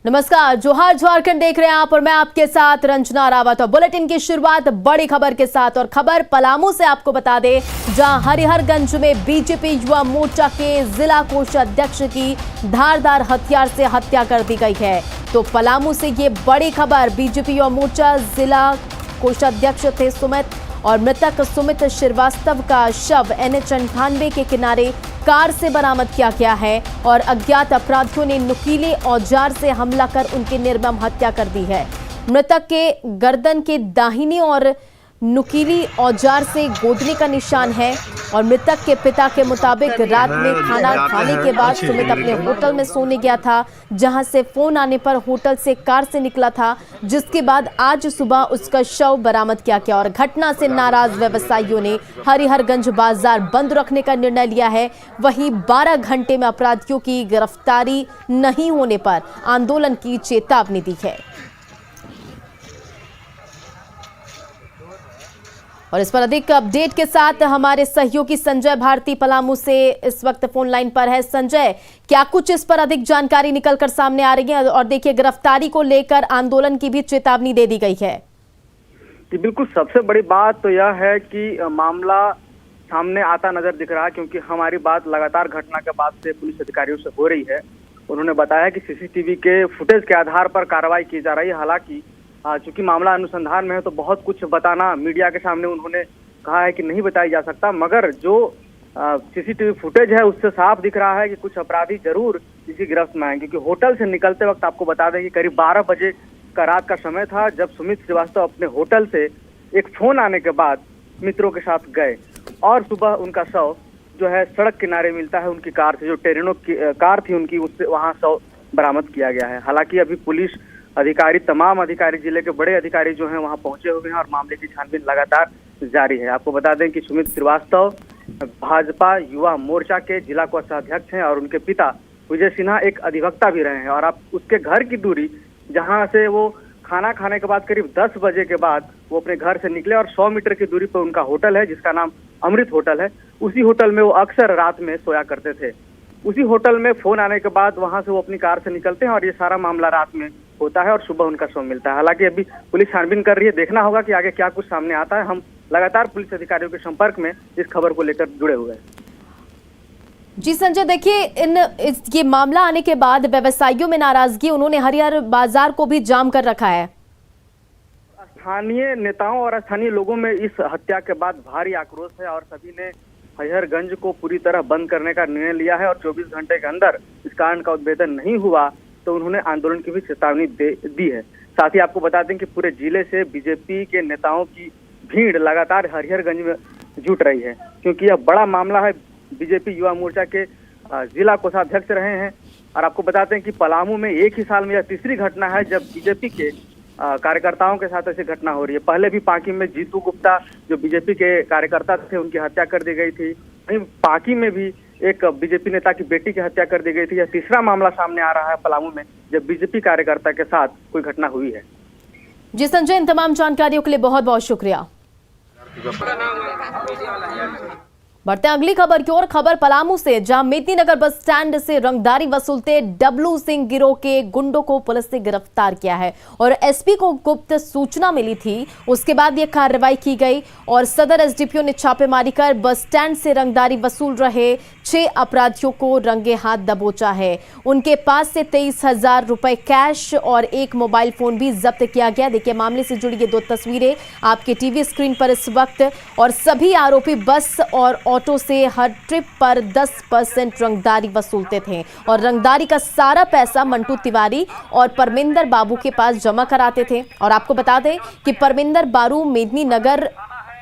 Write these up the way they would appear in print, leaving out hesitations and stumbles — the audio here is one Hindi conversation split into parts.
नमस्कार, जोहार झारखंड देख रहे हैं आप और मैं आपके साथ रंजना रावत। और बुलेटिन की शुरुआत बड़ी खबर के साथ, और खबर पलामू से आपको बता दें, जहां हरिहरगंज में बीजेपी युवा मोर्चा के जिला कोषाध्यक्ष की धारदार हथियार से हत्या कर दी गई है। तो पलामू से ये बड़ी खबर, बीजेपी युवा मोर्चा जिला कोषाध्यक्ष थे सुमित, और मृतक सुमित श्रीवास्तव का शव NH98 के किनारे कार से बरामद किया गया है, और अज्ञात अपराधियों ने नुकीले औजार से हमला कर उनकी निर्मम हत्या कर दी है। मृतक के गर्दन के दाहिनी और नुकीली औजार से गोदने का निशान है, और मृतक के पिता के मुताबिक रात में खाना खाने के बाद सुमित अपने होटल में सोने गया था, जहां से फोन आने पर होटल से कार से निकला था, जिसके बाद आज सुबह उसका शव बरामद किया गया। और घटना से नाराज व्यवसायियों ने हरिहरगंज बाजार बंद रखने का निर्णय लिया है। वहीं 12 घंटे में अपराधियों की गिरफ्तारी नहीं होने पर आंदोलन की चेतावनी दी है। और इस पर अधिक अपडेट के साथ हमारे सहयोगी संजय भारती पलामू से इस वक्त फोन लाइन पर है। संजय, क्या कुछ इस पर अधिक जानकारी निकलकर सामने आ रही है? और देखिए, गिरफ्तारी को लेकर आंदोलन की भी चेतावनी दे दी गई है। जी बिल्कुल, सबसे बड़ी बात तो यह है कि मामला सामने आता नजर दिख रहा है, क्योंकि हमारी बात लगातार घटना के बाद से पुलिस अधिकारियों से हो रही है। उन्होंने बताया कि CCTV के फुटेज के आधार पर कार्रवाई की जा रही है। हालांकि चूंकि मामला अनुसंधान में है तो बहुत कुछ बताना मीडिया के सामने उन्होंने कहा है कि नहीं बताया जा सकता, मगर जो CCTV फुटेज है उससे साफ दिख रहा है कि कुछ अपराधी जरूर इसी गिरफ्त में आए। क्योंकि होटल से निकलते वक्त आपको बता दें कि करीब 12 बजे का रात का समय था, जब सुमित श्रीवास्तव अपने होटल से एक फोन आने के बाद मित्रों के साथ गए, और सुबह उनका शव जो है सड़क किनारे मिलता है उनकी कार से, जो टेरेनो की कार थी उनकी, उससे वहाँ शव बरामद किया गया है। हालांकि अभी पुलिस अधिकारी, तमाम अधिकारी, जिले के बड़े अधिकारी जो हैं वहां पहुंचे हुए हैं, और मामले की छानबीन लगातार जारी है। आपको बता दें कि सुमित श्रीवास्तव भाजपा युवा मोर्चा के जिला कोषाध्यक्ष हैं, और उनके पिता विजय सिन्हा एक अधिवक्ता भी रहे हैं। और आप उसके घर की दूरी, जहां से वो खाना खाने के बाद करीब 10 बजे के बाद वो अपने घर से निकले, और 100 मीटर की दूरी पर उनका होटल है जिसका नाम अमृत होटल है। उसी होटल में वो अक्सर रात में सोया करते थे। उसी होटल में फोन आने के बाद वहां से वो अपनी कार से निकलते हैं, और ये सारा मामला रात में होता है और सुबह उनका शव मिलता है। हालांकि अभी पुलिस छानबीन कर रही है, देखना होगा कि आगे क्या कुछ सामने आता है। हम लगातार पुलिस अधिकारियों के संपर्क में इस खबर को लेकर जुड़े हुए हैं। जी संजय, देखिए, ये मामला आने के बाद व्यवसायियों में नाराजगी, उन्होंने हरिहर बाजार को भी जाम कर रखा है। स्थानीय नेताओं और स्थानीय लोगों में इस हत्या के बाद भारी आक्रोश है, और सभी ने हरिहरगंज को पूरी तरह बंद करने का निर्णय लिया है। और 24 घंटे के अंदर इस कारण का उद्भेदन नहीं हुआ तो उन्होंने आंदोलन की भी चेतावनी दी है। साथ ही आपको बता दें कि पूरे जिले से बीजेपी के नेताओं की भीड़ लगातार हरिहरगंज में जुट रही है, क्योंकि यह बड़ा मामला है। बीजेपी युवा मोर्चा के जिला कोषाध्यक्ष रहे हैं, और आपको बताते हैं कि पलामू में एक ही साल में यह तीसरी घटना है जब बीजेपी के कार्यकर्ताओं के साथ ऐसी घटना हो रही है। पहले भी पांकी में जीतू गुप्ता, जो बीजेपी के कार्यकर्ता थे, उनकी हत्या कर दी गई थी। वहीं पांकी में भी एक बीजेपी नेता की बेटी की हत्या कर दी गई थी। यह तीसरा मामला सामने आ रहा है पलामू में जब बीजेपी कार्यकर्ता के साथ कोई घटना हुई है। जी संजय, इन तमाम जानकारियों के लिए बहुत बहुत शुक्रिया। बढ़ते हैं अगली खबर की ओर। खबर पलामू से, जहां मेदिनीनगर बस स्टैंड से रंगदारी वसूलते डब्लू सिंह गिरोह के गुंडों को पुलिस ने गिरफ्तार किया है, और एसपी को गुप्त सूचना मिली थी, उसके बाद यह कार्रवाई की गई, और सदर एसडीपीओ ने छापेमारी कर बस स्टैंड से रंगदारी वसूल रहे 6 अपराधियों को रंगे हाथ दबोचा है। उनके पास से 23,000 रुपए कैश और एक मोबाइल फोन भी जब्त किया गया। देखिए, मामले से जुड़ी ये 2 तस्वीरें आपके टीवी स्क्रीन पर इस वक्त। और सभी आरोपी बस और ऑटो से हर ट्रिप पर 10% रंगदारी वसूलते थे, और रंगदारी का सारा पैसा मंटू तिवारी और परमिंदर बाबू के पास जमा कराते थे। और आपको बता दें कि परमिंदर बाबू मेदिनीनगर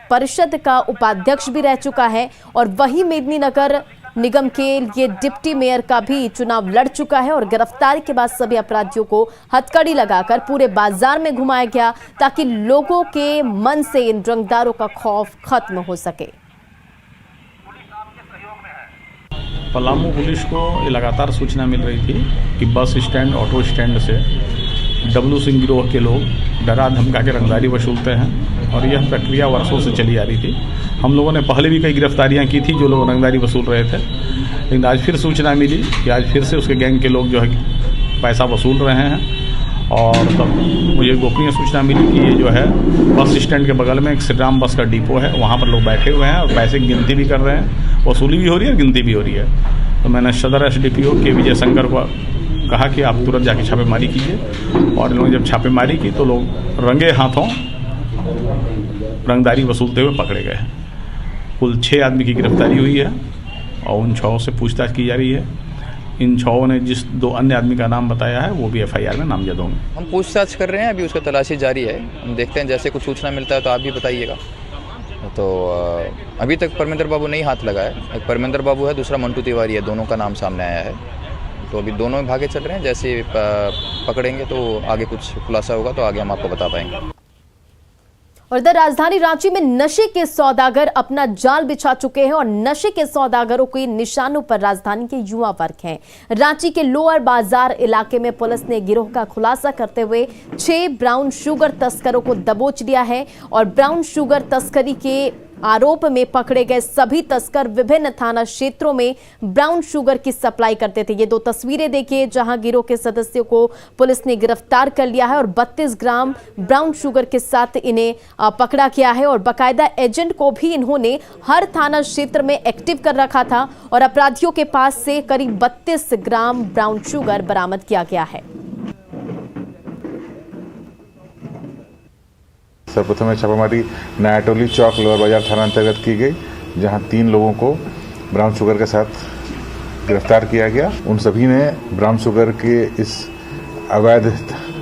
परिषद का उपाध्यक्ष भी रह चुका है, और वही मेदिनीनगर निगम के लिए डिप्टी मेयर का भी चुनाव लड़ चुका है। और गिरफ्तारी के बाद सभी अपराधियों को हथकड़ी लगाकर पूरे बाजार में घुमाया गया, ताकि लोगों के मन से इन रंगदारों का खौफ खत्म हो सके। पलामू पुलिस को लगातार सूचना मिल रही थी कि बस स्टैंड, ऑटो स्टैंड से डब्लू सिंह गिरोह के लोग डरा धमका के रंगदारी वसूलते हैं, और यह प्रक्रिया वर्षों से चली आ रही थी। हम लोगों ने पहले भी कई गिरफ्तारियां की थी जो लोग रंगदारी वसूल रहे थे, लेकिन आज फिर सूचना मिली कि आज फिर से उसके गैंग के लोग जो है पैसा वसूल रहे हैं। और तब मुझे गोपनीय सूचना मिली कि ये जो है बस स्टैंड के बगल में एक श्री राम बस का डिपो है, वहाँ पर लोग बैठे हुए हैं और पैसे की गिनती भी कर रहे हैं, वसूली भी हो रही है और गिनती भी हो रही है। तो मैंने सदर SDPO के विजय शंकर को कहा कि आप तुरंत जाके छापेमारी कीजिए, और इन लोगों ने जब छापेमारी की तो लोग रंगे हाथों रंगदारी वसूलते हुए पकड़े गए। कुल 6 आदमी की गिरफ्तारी हुई है और उन 6 से पूछताछ की जा रही है। इन 6 ने जिस 2 अन्य आदमी का नाम बताया है वो भी FIR में नामजद होंगे। हम पूछताछ कर रहे हैं, अभी उसका तलाशी जारी है। हम देखते हैं, जैसे कुछ सूचना मिलता है तो आप भी बताइएगा। तो अभी तक परमेंद्र बाबू नहीं हाथ लगा है। एक परमेंद्र बाबू है, दूसरा मंटू तिवारी है, दोनों का नाम सामने आया है। तो अभी दोनों भागे चल रहे हैं, जैसे पकड़ेंगे तो आगे कुछ खुलासा होगा तो आगे हम आपको बता पाएंगे। और इधर राजधानी रांची में नशे के सौदागर अपना जाल बिछा चुके हैं और नशे के सौदागरों के निशानों पर राजधानी के युवा वर्ग हैं। रांची के लोअर बाजार इलाके में पुलिस ने गिरोह का खुलासा करते हुए 6 ब्राउन शुगर तस्करों को दबोच लिया है और ब्राउन शुगर तस्करी के आरोप में पकड़े गए सभी तस्कर विभिन्न थाना क्षेत्रों में ब्राउन शुगर की सप्लाई करते थे। ये 2 तस्वीरें देखिए जहां गिरोह के सदस्यों को पुलिस ने गिरफ्तार कर लिया है और 32 ग्राम ब्राउन शुगर के साथ इन्हें पकड़ा गया है और बाकायदा एजेंट को भी इन्होंने हर थाना क्षेत्र में एक्टिव कर रखा था और अपराधियों के पास से करीब 32 ग्राम ब्राउन शुगर बरामद किया गया है। सर्वप्रथम छापामारी नयाटोली चौक लोअर बाजार थाना अंतर्गत की गई, जहां 3 लोगों को ब्राउन शुगर के साथ गिरफ्तार किया गया। उन सभी ने ब्राउन शुगर के इस अवैध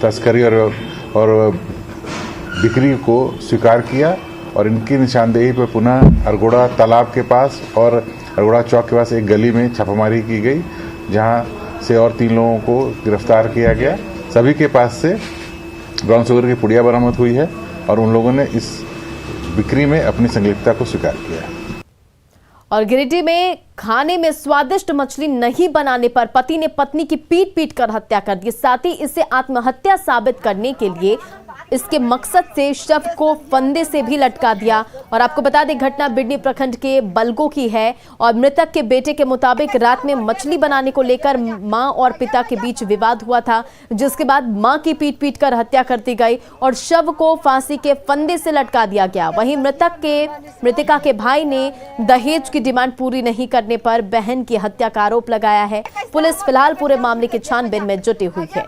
तस्करी और बिक्री को स्वीकार किया और इनकी निशानदेही पर पुनः अरगोड़ा तालाब के पास और अरगोड़ा चौक के पास एक गली में छापामारी की गई, जहां से और 3 लोगों को गिरफ्तार किया गया। सभी के पास से ब्राउन शुगर की पुड़िया बरामद हुई है और उन लोगों ने इस बिक्री में अपनी संलिप्तता को स्वीकार किया। और गिरिडीह में खाने में स्वादिष्ट मछली नहीं बनाने पर पति ने पत्नी की पीट कर हत्या कर दी। साथ ही इसे आत्महत्या साबित करने के लिए इसके मकसद से शव को फंदे से भी लटका दिया। और आपको बता दें घटना बिडनी प्रखंड के बलगो की है और मृतक के बेटे के मुताबिक रात में मछली बनाने को लेकर मां और पिता के बीच विवाद हुआ था, जिसके बाद मां की पीट कर हत्या कर दी गई और शव को फांसी के फंदे से लटका दिया गया। वहीं मृतका के भाई ने दहेज की डिमांड पूरी नहीं करने पर बहन की हत्या का आरोप लगाया है। पुलिस फिलहाल पूरे मामले की छानबीन में जुटी हुई है।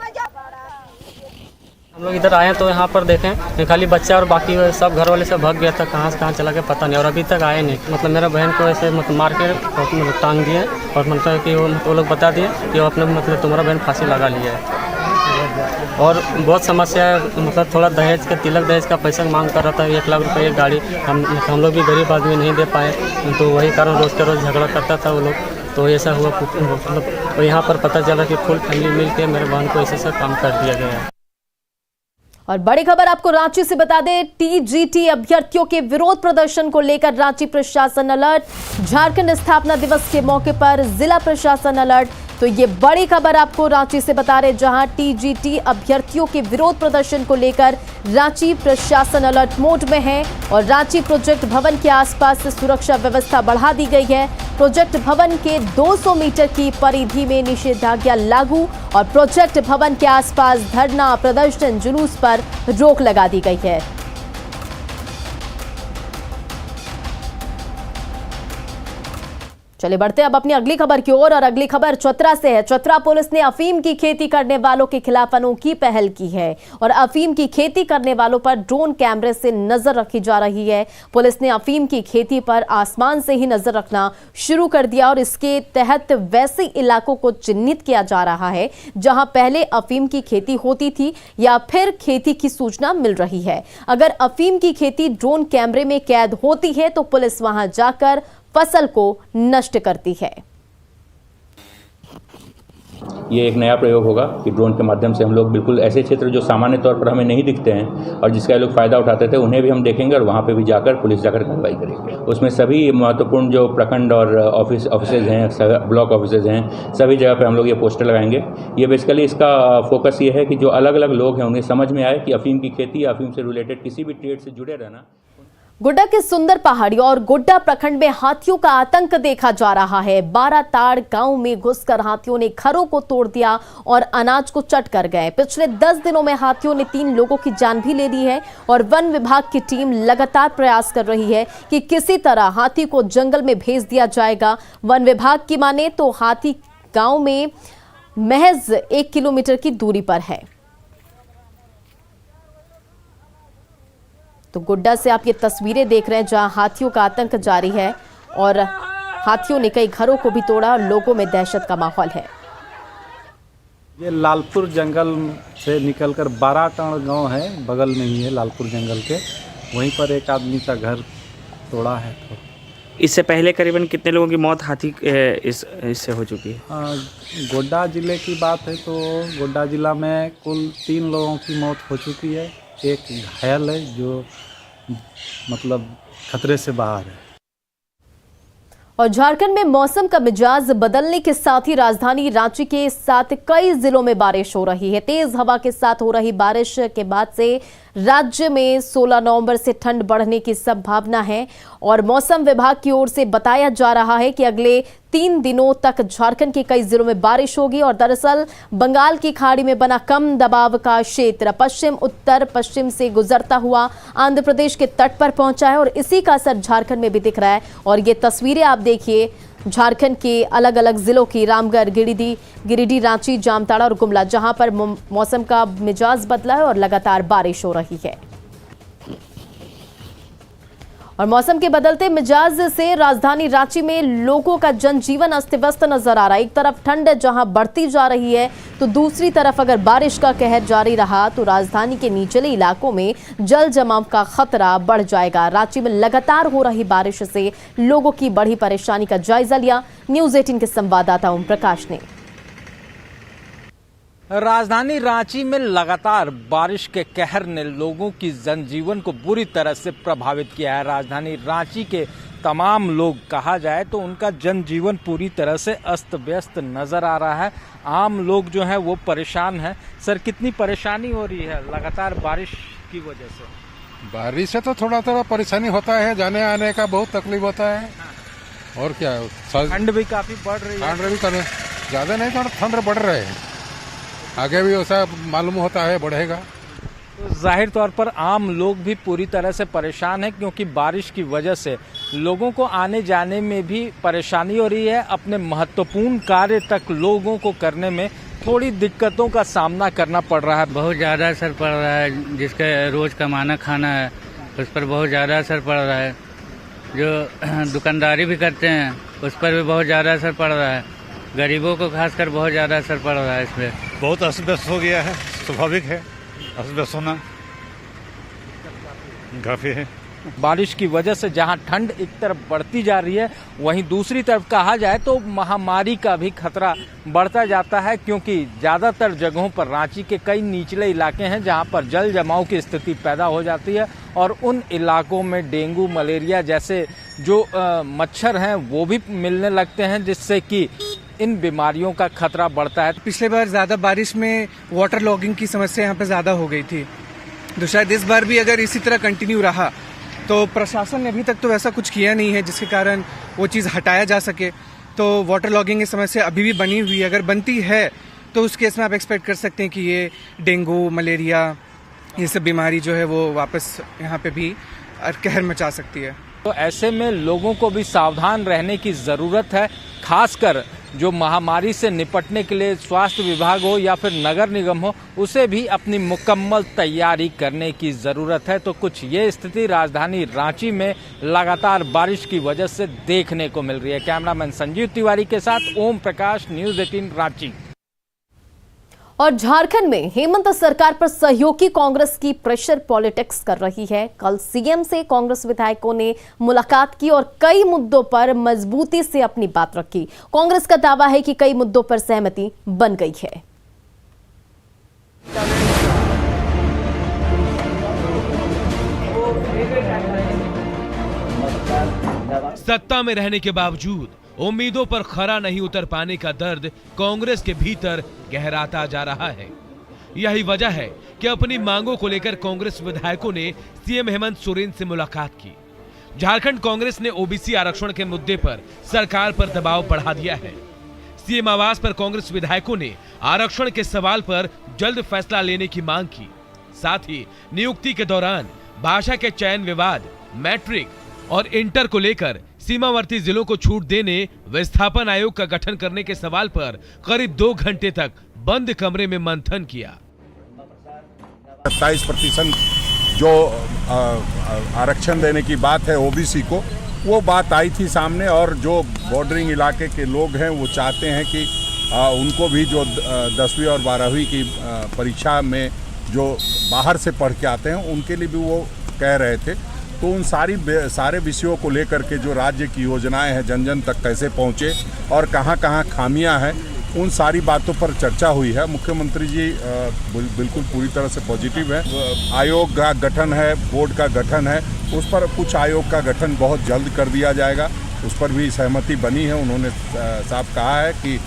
हम लोग इधर आए तो यहाँ पर देखें खाली बच्चा और बाकी सब घर वाले सब भाग गया था, कहाँ से कहाँ चला गया पता नहीं और अभी तक आए नहीं। मतलब मेरा बहन को ऐसे मार के टांग दिए और मतलब कि वो लोग बता दिए कि वो अपने मतलब तुम्हारा बहन फांसी लगा लिया है। और बहुत समस्या है, मतलब थोड़ा दहेज का तिलक दहेज का पैसा मांग कर रहा था, 1 लाख रुपये एक गाड़ी। हम लोग भी गरीब आदमी नहीं दे पाए, तो वही कारण रोज़ के रोज़ झगड़ा करता था वो लोग। तो ऐसा हुआ मतलब तो यहाँ पर पता चला कि फुल फैमिली मिल के मेरे बहन को ऐसे काम कर दिया गया है। और बड़ी खबर आपको रांची से बता दें, TGT अभ्यर्थियों के विरोध प्रदर्शन को लेकर रांची प्रशासन अलर्ट। झारखंड स्थापना दिवस के मौके पर जिला प्रशासन अलर्ट। तो ये बड़ी खबर आपको रांची से बता रहे, जहां TGT अभ्यर्थियों के विरोध प्रदर्शन को लेकर रांची प्रशासन अलर्ट मोड में है और रांची प्रोजेक्ट भवन के आसपास से सुरक्षा व्यवस्था बढ़ा दी गई है। प्रोजेक्ट भवन के 200 मीटर की परिधि में निषेधाज्ञा लागू और प्रोजेक्ट भवन के आसपास धरना प्रदर्शन जुलूस पर रोक लगा दी गई है। चलिए बढ़ते अब अपनी अगली खबर की ओर और अगली खबर चतरा से है। चतरा पुलिस ने अफीम की खेती करने वालों के खिलाफ अनोखी पहल की है और अफीम की खेती करने वालों पर ड्रोन कैमरे से नजर रखी जा रही है। पुलिस ने अफीम की खेती पर आसमान से ही नजर रखना शुरू कर दिया और इसके तहत वैसे इलाकों को चिन्हित किया जा रहा है जहां पहले अफीम की खेती होती थी या फिर खेती की सूचना मिल रही है। अगर अफीम की खेती ड्रोन कैमरे में कैद होती है तो पुलिस वहां जाकर फसल को नष्ट करती है। ये एक नया प्रयोग होगा कि ड्रोन के माध्यम से हम लोग बिल्कुल ऐसे क्षेत्र जो सामान्य तौर पर हमें नहीं दिखते हैं और जिसका लोग फ़ायदा उठाते थे उन्हें भी हम देखेंगे और वहाँ पे भी जाकर पुलिस जाकर कार्रवाई करेंगे। उसमें सभी महत्वपूर्ण जो प्रखंड और ऑफिसेज हैं, ब्लॉक ऑफिसेज हैं, सभी जगह पे हम लोग ये पोस्टर लगाएंगे। ये बेसिकली इसका फोकस ये है कि जो अलग अलग लोग हैं उन्हें समझ में आए कि अफीम की खेती, अफीम से रिलेटेड किसी भी ट्रेड से जुड़े रहना। गोड्डा के सुंदर पहाड़ी और गोड्डा प्रखंड में हाथियों का आतंक देखा जा रहा है। 12 ताड़ गांव में घुसकर हाथियों ने घरों को तोड़ दिया और अनाज को चट कर गए। पिछले 10 दिनों में हाथियों ने 3 लोगों की जान भी ले ली है और वन विभाग की टीम लगातार प्रयास कर रही है कि किसी तरह हाथी को जंगल में भेज दिया जाएगा। वन विभाग की माने तो हाथी गांव में महज 1 किलोमीटर की दूरी पर है। तो गोड्डा से आप ये तस्वीरें देख रहे हैं जहां हाथियों का आतंक जारी है और हाथियों ने कई घरों को भी तोड़ा और लोगों में दहशत का माहौल है। ये लालपुर जंगल से निकलकर 12 टाड़ गांव है, बगल में ही है लालपुर जंगल के, वहीं पर एक आदमी का घर तोड़ा है। तो इससे पहले करीबन कितने लोगों की मौत हाथी इससे हो चुकी है? गोड्डा ज़िले की बात है तो गोड्डा ज़िला में कुल 3 लोगों की मौत हो चुकी है, एक घायल है जो मतलब खतरे से बाहर है। और झारखंड में मौसम का मिजाज बदलने के साथ ही राजधानी रांची के साथ कई जिलों में बारिश हो रही है। तेज हवा के साथ हो रही बारिश के बाद से राज्य में 16 नवंबर से ठंड बढ़ने की संभावना है और मौसम विभाग की ओर से बताया जा रहा है कि अगले 3 दिनों तक झारखंड के कई जिलों में बारिश होगी। और दरअसल बंगाल की खाड़ी में बना कम दबाव का क्षेत्र पश्चिम उत्तर पश्चिम से गुजरता हुआ आंध्र प्रदेश के तट पर पहुंचा है और इसी का असर झारखंड में भी दिख रहा है। और ये तस्वीरें आप देखिए झारखंड के अलग अलग जिलों की, रामगढ़, गिरिडीह, रांची, जामताड़ा और गुमला, जहां पर मौसम का मिजाज बदला है और लगातार बारिश हो रही है। और मौसम के बदलते मिजाज से राजधानी रांची में लोगों का जनजीवन अस्त व्यस्त नजर आ रहा है। एक तरफ ठंड जहां बढ़ती जा रही है तो दूसरी तरफ अगर बारिश का कहर जारी रहा तो राजधानी के निचले इलाकों में जल जमाव का खतरा बढ़ जाएगा। रांची में लगातार हो रही बारिश से लोगों की बढ़ी परेशानी का जायजा लिया न्यूज़ 18 के संवाददाता ओम प्रकाश ने। राजधानी रांची में लगातार बारिश के कहर ने लोगों की जनजीवन को बुरी तरह से प्रभावित किया है। राजधानी रांची के तमाम लोग कहा जाए तो उनका जनजीवन पूरी तरह से अस्त व्यस्त नजर आ रहा है। आम लोग जो हैं वो परेशान हैं। सर, कितनी परेशानी हो रही है लगातार बारिश की वजह से? बारिश से तो थोड़ा परेशानी होता है, जाने आने का बहुत तकलीफ होता है। और क्या, ठंड भी काफी बढ़ रही है। ठंड भी ज्यादा नहीं, थोड़ा ठंड बढ़ रहे हैं, आगे भी ऐसा मालूम होता है बढ़ेगा। तो जाहिर तौर पर आम लोग भी पूरी तरह से परेशान हैं क्योंकि बारिश की वजह से लोगों को आने जाने में भी परेशानी हो रही है। अपने महत्वपूर्ण कार्य तक लोगों को करने में थोड़ी दिक्कतों का सामना करना पड़ रहा है। बहुत ज़्यादा असर पड़ रहा है, जिसका रोज कमाना खाना है उस पर बहुत ज़्यादा असर पड़ रहा है। जो दुकानदारी भी करते हैं उस पर भी बहुत ज़्यादा असर पड़ रहा है। गरीबों को खासकर बहुत ज़्यादा असर पड़ रहा है। इसमें बहुत अस्त व्यस्त हो गया है, स्वाभाविक है अस्त व्यस्त होना काफी है। बारिश की वजह से जहां ठंड एक तरफ बढ़ती जा रही है वहीं दूसरी तरफ कहा जाए तो महामारी का भी खतरा बढ़ता जाता है क्योंकि ज्यादातर जगहों पर रांची के कई निचले इलाके हैं जहां पर जल जमाव की स्थिति पैदा हो जाती है और उन इलाकों में डेंगू, मलेरिया जैसे जो मच्छर हैं वो भी मिलने लगते हैं जिससे कि इन बीमारियों का खतरा बढ़ता है। पिछले बार ज्यादा बारिश में वाटर लॉगिंग की समस्या यहाँ पे ज्यादा हो गई थी, तो शायद इस बार भी अगर इसी तरह कंटिन्यू रहा तो प्रशासन ने अभी तक तो ऐसा कुछ किया नहीं है जिसके कारण वो चीज़ हटाया जा सके। तो वाटर लॉगिंग की समस्या अभी भी बनी हुई है, अगर बनती है तो उस केस में आप एक्सपेक्ट कर सकते हैं कि ये डेंगू, मलेरिया, ये सब बीमारी जो है वो वापस यहाँ पे भी कहर मचा सकती है। तो ऐसे में लोगों को भी सावधान रहने की ज़रूरत है, खासकर जो महामारी से निपटने के लिए स्वास्थ्य विभाग हो या फिर नगर निगम हो उसे भी अपनी मुकम्मल तैयारी करने की ज़रूरत है। तो कुछ ये स्थिति राजधानी रांची में लगातार बारिश की वजह से देखने को मिल रही है। कैमरामैन संजीव तिवारी के साथ ओम प्रकाश, न्यूज़ 18 रांची। और झारखंड में हेमंत सरकार पर सहयोगी कांग्रेस की प्रेशर पॉलिटिक्स कर रही है। कल सीएम से कांग्रेस विधायकों ने मुलाकात की और कई मुद्दों पर मजबूती से अपनी बात रखी। कांग्रेस का दावा है कि कई मुद्दों पर सहमति बन गई है। सत्ता में रहने के बावजूद उम्मीदों पर खरा नहीं उतर पाने का दर्द कांग्रेस के भीतर गहराता जा रहा है। यही वजह है कि अपनी मांगों को लेकर कांग्रेस विधायकों ने सीएम हेमंत सोरेन से मुलाकात की। झारखंड कांग्रेस ने ओबीसी आरक्षण के मुद्दे पर सरकार पर दबाव बढ़ा दिया है। सीएम आवास पर कांग्रेस विधायकों ने आरक्षण के सवाल पर जल्द फैसला लेने की मांग की। साथ ही नियुक्ति के दौरान भाषा के चयन विवाद, मैट्रिक और इंटर को लेकर सीमावर्ती जिलों को छूट देने विस्थापन आयोग का गठन करने के सवाल पर करीब 2 घंटे तक बंद कमरे में मंथन किया। 27% जो आरक्षण देने की बात है ओबीसी को, वो बात आई थी सामने, और जो बॉर्डरिंग इलाके के लोग हैं वो चाहते हैं कि उनको भी जो 10वीं और 12वीं की परीक्षा में जो बाहर से पढ़ के आते हैं उनके लिए भी वो कह रहे थे। तो उन सारे विषयों को लेकर के जो राज्य की योजनाएं हैं जन जन तक कैसे पहुँचे और कहाँ कहाँ खामियां हैं, उन सारी बातों पर चर्चा हुई है। मुख्यमंत्री जी बिल्कुल पूरी तरह से पॉजिटिव है। आयोग का गठन है, बोर्ड का गठन है, उस पर कुछ आयोग का गठन बहुत जल्द कर दिया जाएगा, उस पर भी सहमति बनी है। उन्होंने साफ कहा है कि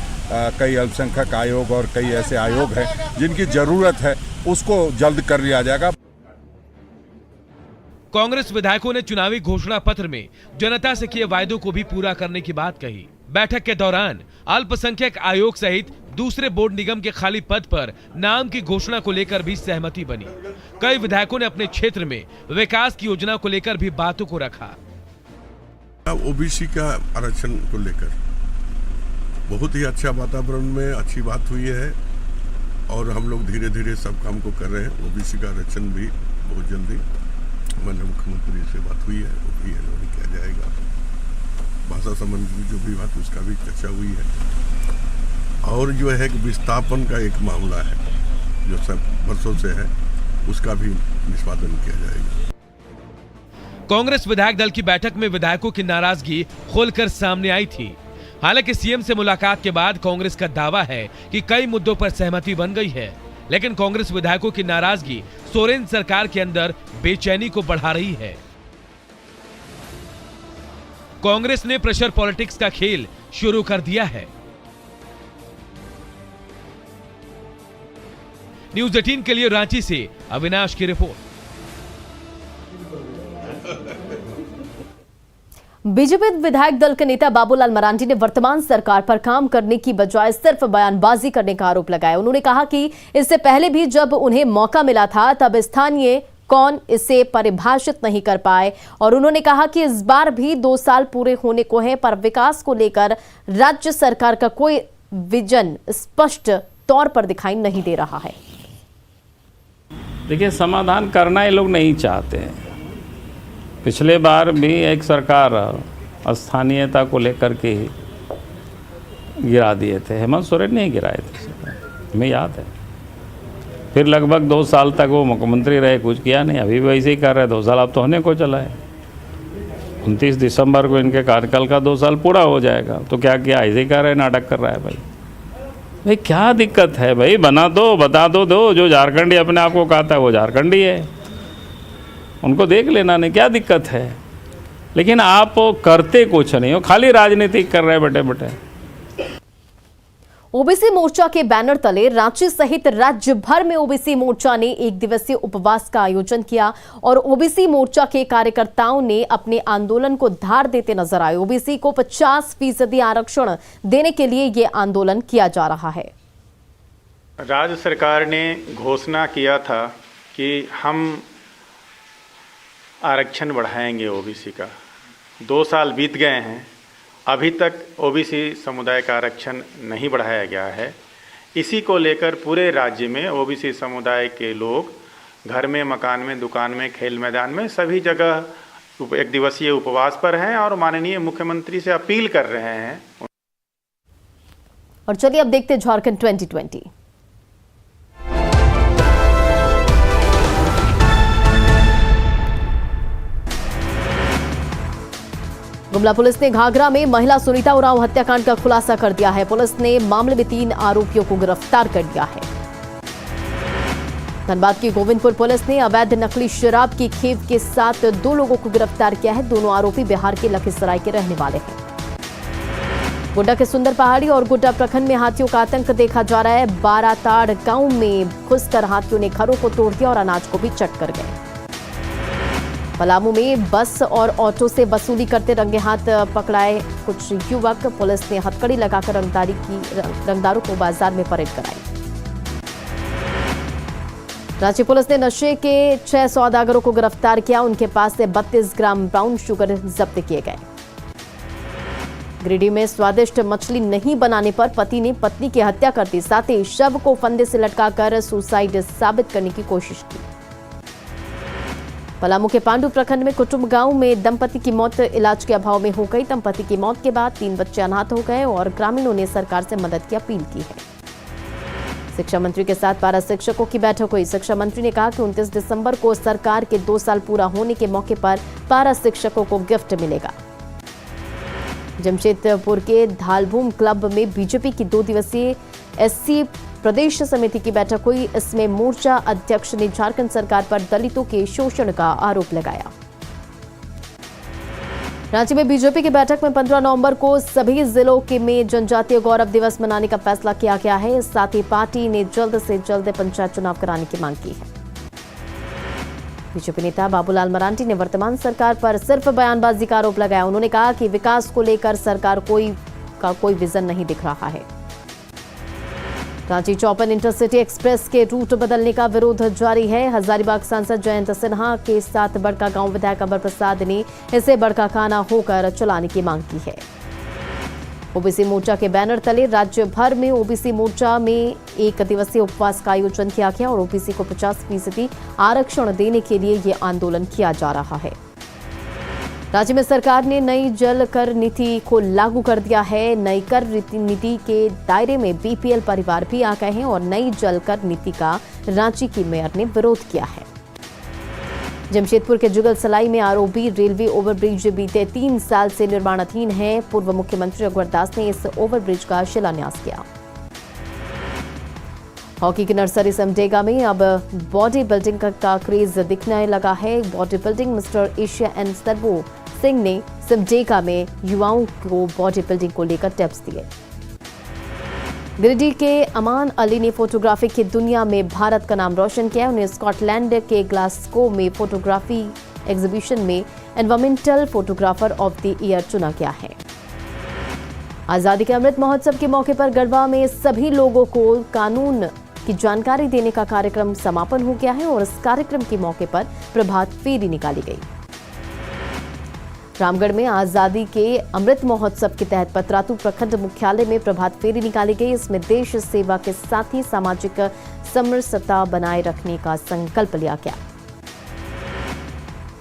कई अल्पसंख्यक आयोग और कई ऐसे आयोग हैं जिनकी ज़रूरत है, उसको जल्द कर लिया जाएगा। कांग्रेस विधायकों ने चुनावी घोषणा पत्र में जनता से किए वायदों को भी पूरा करने की बात कही। बैठक के दौरान अल्पसंख्यक आयोग सहित दूसरे बोर्ड निगम के खाली पद पर नाम की घोषणा को लेकर भी सहमति बनी। कई विधायकों ने अपने क्षेत्र में विकास की योजना को लेकर भी बातों को रखा। ओबीसी का आरक्षण को लेकर बहुत ही अच्छा वातावरण में अच्छी बात हुई है और हम लोग धीरे धीरे सब काम को कर रहे हैं। ओबीसी का आरक्षण भी बहुत जल्दी माननीय मुख्यमंत्री से बात हुई है, वो भी एलओडी किया जाएगा। भाषा संबंधी जो भी बात उसका भी चर्चा हुई है। और जो है कि विस्थापन का एक मामला है जो सब वर्षों से है, उसका भी निष्पादन किया जाएगा। कांग्रेस विधायक दल की बैठक में विधायकों की नाराजगी खोलकर सामने आई थी। हालांकि सीएम से मुलाकात के बाद कांग्रेस का दावा है कि कई मुद्दों पर सहमति बन गई है, लेकिन कांग्रेस विधायकों की नाराजगी सोरेन सरकार के अंदर बेचैनी को बढ़ा रही है। कांग्रेस ने प्रेशर पॉलिटिक्स का खेल शुरू कर दिया है। न्यूज़ 18 के लिए रांची से अविनाश की रिपोर्ट। बीजेपी विधायक दल के नेता बाबूलाल मरांडी ने वर्तमान सरकार पर काम करने की बजाय सिर्फ बयानबाजी करने का आरोप लगाया। उन्होंने कहा कि इससे पहले भी जब उन्हें मौका मिला था तब स्थानीय कौन इसे परिभाषित नहीं कर पाए, और उन्होंने कहा कि इस बार भी 2 साल पूरे होने को हैं, पर विकास को लेकर राज्य सरकार का कोई विजन स्पष्ट तौर पर दिखाई नहीं दे रहा है। देखिए, समाधान करना ये लोग नहीं चाहते हैं। पिछले बार भी एक सरकार स्थानीयता को लेकर के गिरा दिए थे, हेमंत सोरेन नहीं गिराए थे, हमें याद है। फिर लगभग 2 साल तक वो मुख्यमंत्री रहे, कुछ किया नहीं। अभी भी वैसे ही कर रहे, 2 साल अब तो होने को चला है। 29 दिसंबर को इनके कार्यकाल का 2 साल पूरा हो जाएगा, तो क्या किया? ऐसे ही कर रहे, नाटक कर रहा है। भाई क्या दिक्कत है? भाई बना दो, बता दो जो झारखंडी अपने आप को कहता है वो झारखंडी है, उनको देख लेना, नहीं क्या दिक्कत है। लेकिन आप करते कुछ नहीं हो, खाली राजनीति कर रहे बैठे बैठे। ओबीसी मोर्चा के बैनर तले रांची सहित राज्य भर में ओबीसी मोर्चा ने 1 दिवसीय उपवास का आयोजन किया और ओबीसी मोर्चा के कार्यकर्ताओं ने अपने आंदोलन को धार देते नजर आए। ओबीसी को 50% आरक्षण देने के लिए ये आंदोलन किया जा रहा है। राज्य सरकार ने घोषणा किया था कि हम आरक्षण बढ़ाएंगे ओबीसी का। 2 साल बीत गए हैं, अभी तक ओबीसी समुदाय का आरक्षण नहीं बढ़ाया गया है। इसी को लेकर पूरे राज्य में ओबीसी समुदाय के लोग घर में, मकान में, दुकान में, खेल मैदान में सभी जगह 1 दिवसीय उपवास पर हैं और माननीय मुख्यमंत्री से अपील कर रहे हैं। और चलिए अब देखते हैं झारखंड 2020। गुमला पुलिस ने घाघरा में महिला सुनीता उरांव हत्याकांड का खुलासा कर दिया है। पुलिस ने मामले में 3 आरोपियों को गिरफ्तार कर लिया है। धनबाद की गोविंदपुर पुलिस ने अवैध नकली शराब की खेप के साथ 2 लोगों को गिरफ्तार किया है। दोनों आरोपी बिहार के लखीसराय के रहने वाले हैं। गोड्डा के सुंदर पहाड़ी और गोड्डा प्रखंड में हाथियों का आतंक देखा जा रहा है। बाराताड़ गांव में घुसकर हाथियों ने घरों को तोड़ दिया और अनाज को भी चट कर गए। पलामू में बस और ऑटो से वसूली करते रंगे हाथ पकड़ाए कुछ युवक। पुलिस ने हथकड़ी लगाकर रंगदारों को बाजार में परेड कराई। रांची पुलिस ने नशे के 6 सौदागरों को गिरफ्तार किया। उनके पास से 32 ग्राम ब्राउन शुगर जब्त किए गए। गिरिडीह में स्वादिष्ट मछली नहीं बनाने पर पति ने पत्नी की हत्या कर दी, साथ ही शव को फंदे से लटकाकर सुसाइड साबित करने की कोशिश की। पलामू के पांडु प्रखंड में कुटुंब गांव में दंपति की मौत इलाज के अभाव में हो गई। दंपति की मौत के बाद 3 बच्चे अनाथ हो गए और ग्रामीणों ने सरकार से मदद की अपील की है। शिक्षा मंत्री के साथ पारा शिक्षकों की बैठक हुई। शिक्षा मंत्री ने कहा कि 29 दिसंबर को सरकार के 2 साल पूरा होने के मौके पर पारा शिक्षकों को गिफ्ट मिलेगा। जमशेदपुर के धालभूम क्लब में बीजेपी की 2 दिवसीय एससी प्रदेश समिति की बैठक हुई। इसमें मोर्चा अध्यक्ष ने झारखंड सरकार पर दलितों के शोषण का आरोप लगाया। रांची में बीजेपी की बैठक में 15 नवंबर को सभी जिलों के में जनजातीय गौरव दिवस मनाने का फैसला किया गया है। साथ ही पार्टी ने जल्द से जल्द पंचायत चुनाव कराने की मांग की है। बीजेपी नेता बाबूलाल मरांडी ने वर्तमान सरकार पर सिर्फ बयानबाजी का आरोप लगाया। उन्होंने कहा कि विकास को लेकर सरकार कोई विजन नहीं दिख रहा है। रांची चौपन इंटरसिटी एक्सप्रेस के रूट बदलने का विरोध जारी है। हजारीबाग सांसद जयंत सिन्हा के साथ बड़कागांव विधायक अमर प्रसाद ने इसे बड़काखाना होकर चलाने की मांग की है। ओबीसी मोर्चा के बैनर तले राज्य भर में ओबीसी मोर्चा में 1 दिवसीय उपवास का आयोजन किया गया और ओबीसी को 50% आरक्षण देने के लिए ये आंदोलन किया जा रहा है। राज्य में सरकार ने नई जल कर नीति को लागू कर दिया है। नई कर नीति के दायरे में बीपीएल परिवार भी आ गए हैं और नई जल कर नीति का रांची की मेयर ने विरोध किया है। जमशेदपुर के जुगलसलाई में आरओबी रेलवे ओवरब्रिज बीते 3 साल से निर्माणाधीन है। पूर्व मुख्यमंत्री रघुवर दास ने इस ओवरब्रिज का शिलान्यास किया। हॉकी की नर्सरी सिमडेगा में अब बॉडी बिल्डिंग का क्रेज दिखने लगा है। Body building mister Asia and servo Singh ने सिमडेगा में युवाओं को बॉडी बिल्डिंग को लेकर टिप्स दिए। गिरिडीह के अमान अली ने फोटोग्राफी की दुनिया में भारत का नाम रोशन किया। उन्हें स्कॉटलैंड के ग्लासगो में फोटोग्राफी एग्जीबिशन में environmental photographer of the year चुना गया है। आजादी के अमृत महोत्सव के मौके पर गढ़वा में सभी लोगों को कानून की जानकारी देने का कार्यक्रम समापन हो गया है और इस कार्यक्रम के मौके पर प्रभात फेरी निकाली गई। रामगढ़ में आजादी के अमृत महोत्सव के तहत पतरातू प्रखंड मुख्यालय में प्रभात फेरी निकाली गई। इसमें देश सेवा के साथ ही सामाजिक समरसता बनाए रखने का संकल्प लिया गया।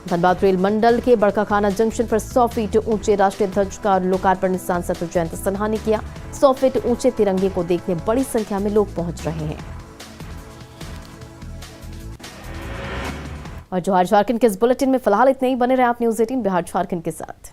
धनबाद रेल मंडल के बड़काखाना जंक्शन पर 100 फीट ऊंचे राष्ट्रीय ध्वज का लोकार्पण सांसद जयंत सिन्हा ने किया। 100 फीट ऊंचे तिरंगे को देखने बड़ी संख्या में लोग पहुंच रहे हैं। और जोहार झारखंड के इस बुलेटिन में फिलहाल इतना ही। बने रहे आप न्यूज़ 18 बिहार झारखंड के साथ।